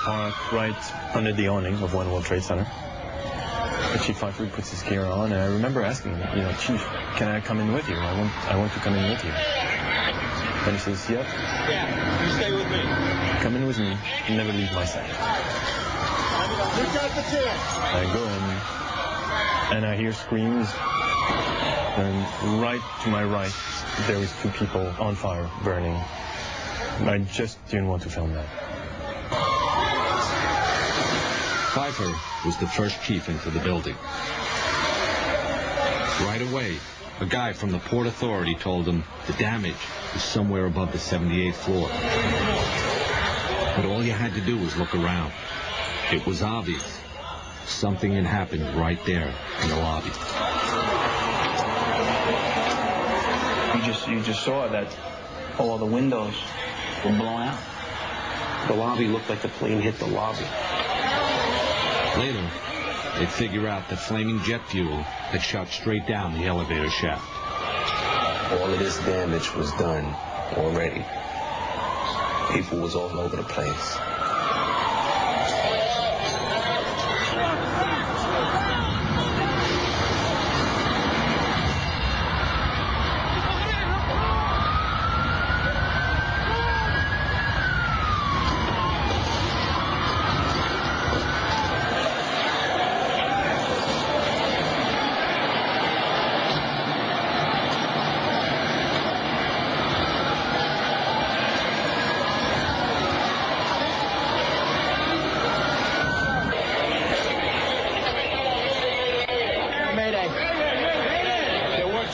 parked right under the awning of One World Trade Center. The Chief Pfeiffer puts his gear on, and I remember asking him, you know, Chief, can I come in with you? I want to come in with you. And he says, yep. Yeah, you stay with me. Come in with me and never leave my side. Look out the chair. I go in, and I hear screams, and right to my right, there was 2 people on fire, burning. I just didn't want to film that. Pfeiffer was the first chief into the building. Right away, a guy from the Port Authority told him the damage was somewhere above the 78th floor. But all you had to do was look around. It was obvious. Something had happened right there in the lobby. You just saw that all the windows were blown out. The lobby looked like the plane hit the lobby. Later, they'd figure out that flaming jet fuel had shot straight down the elevator shaft. All of this damage was done already. People was all over the place.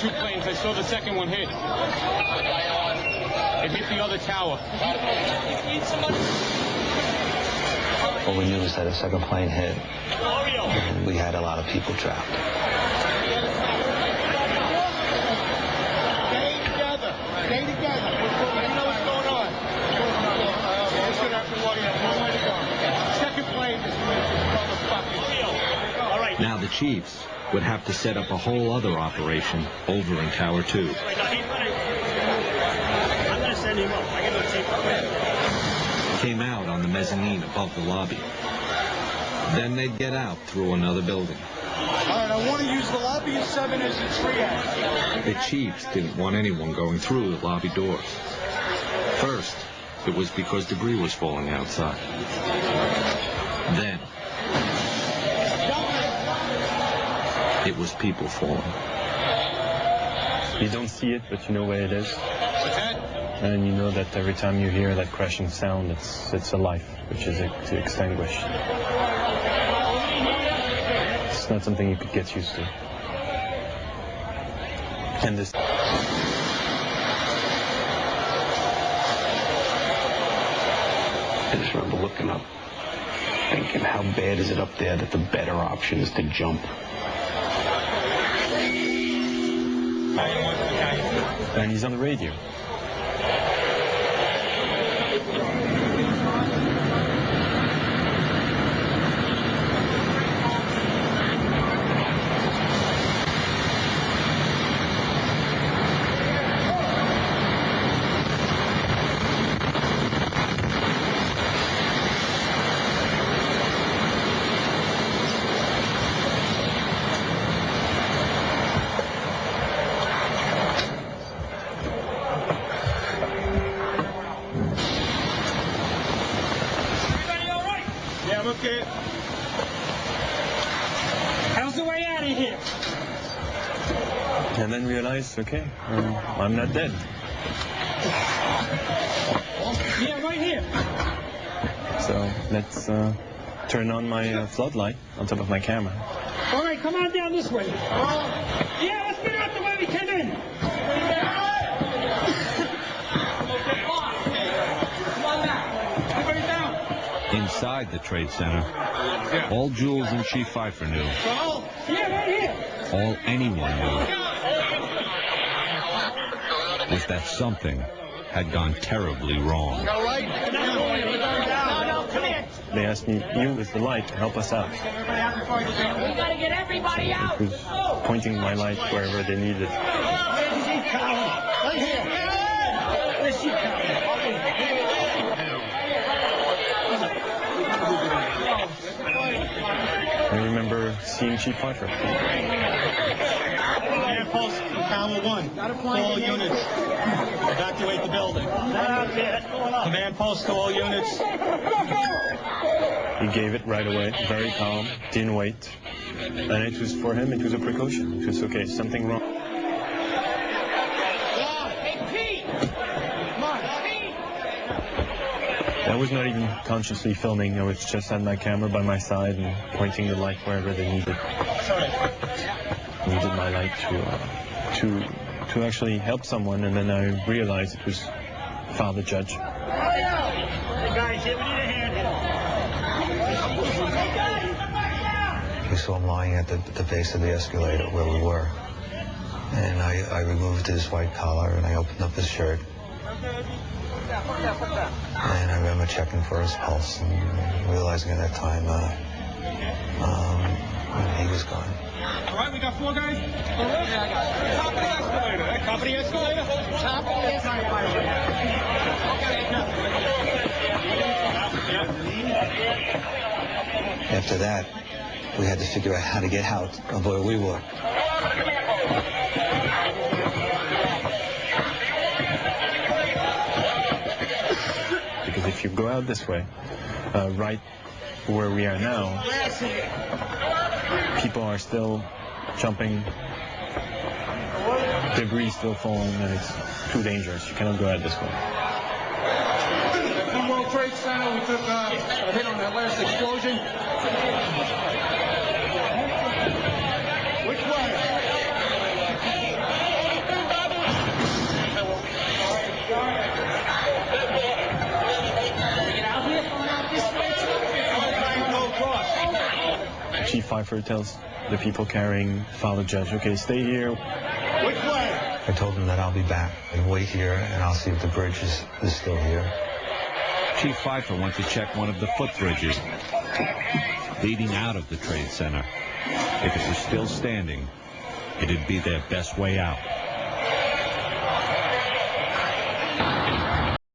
Two planes. I saw the second one hit. It hit the other tower. All we knew was that a second plane hit, and we had a lot of people trapped. Stay together. Stay together. We know what's going on. We're going to have to walk in. Nowhere to go. Second plane is motherfucking. All right. Now the chiefs would have to set up a whole other operation over in Tower 2. I'm going to send him up. I'm going to take him. Came out on the mezzanine above the lobby. Then they'd get out through another building. All right, I want to use the lobby of 7 as a triage. The chiefs didn't want anyone going through the lobby doors. First, it was because debris was falling outside. Then, it was people falling. You don't see it, but you know where it is. What's that? And you know that every time you hear that crashing sound, it's a life, which is extinguished. It's not something you could get used to. And this... I just remember looking up, thinking, how bad is it up there that the better option is to jump? And he's on the radio. Okay. How's the way out of here? And then realize, okay, I'm not dead. Yeah, right here. So let's turn on my floodlight on top of my camera. All right, come on down this way. Yeah, let's get out the way we came in. Inside the Trade Center, all Jules and Chief Pfeiffer knew, all anyone knew, was that something had gone terribly wrong. They asked me, you with the light, help us out. We gotta get everybody out. I was pointing my light wherever they needed it. Right here. Where's she coming? I remember seeing Chief Pfeiffer. Command post from Tower 1. All units. Evacuate the building. Command post to all units. He gave it right away, very calm, didn't wait. And it was for him, it was a precaution. It was okay, something wrong. I was not even consciously filming. I was just had my camera by my side and pointing the light wherever they needed my light to actually help someone. And then I realized it was Father Judge. Hey guys, here we need a hand here. We saw him lying at the base of the escalator where we were. And I removed his white collar and I opened up his shirt. And I remember checking for his pulse and realizing at that time he was gone. All right, we got 4 guys. Top of the escalator. Top of the escalator. Top of the escalator. After that, we had to figure out how to get out of where we were. Because if you go out this way, right where we are now, people are still jumping, debris still falling, and it's too dangerous. You cannot go out this way. One World Trade Center, we took a hit on that last explosion. Which way? Chief Pfeiffer tells the people carrying Father Judge, okay, stay here. Which way? I told him that I'll be back and wait here and I'll see if the bridge is still here. Chief Pfeiffer went to check one of the footbridges leading out of the Trade Center. If it was still standing, it'd be their best way out.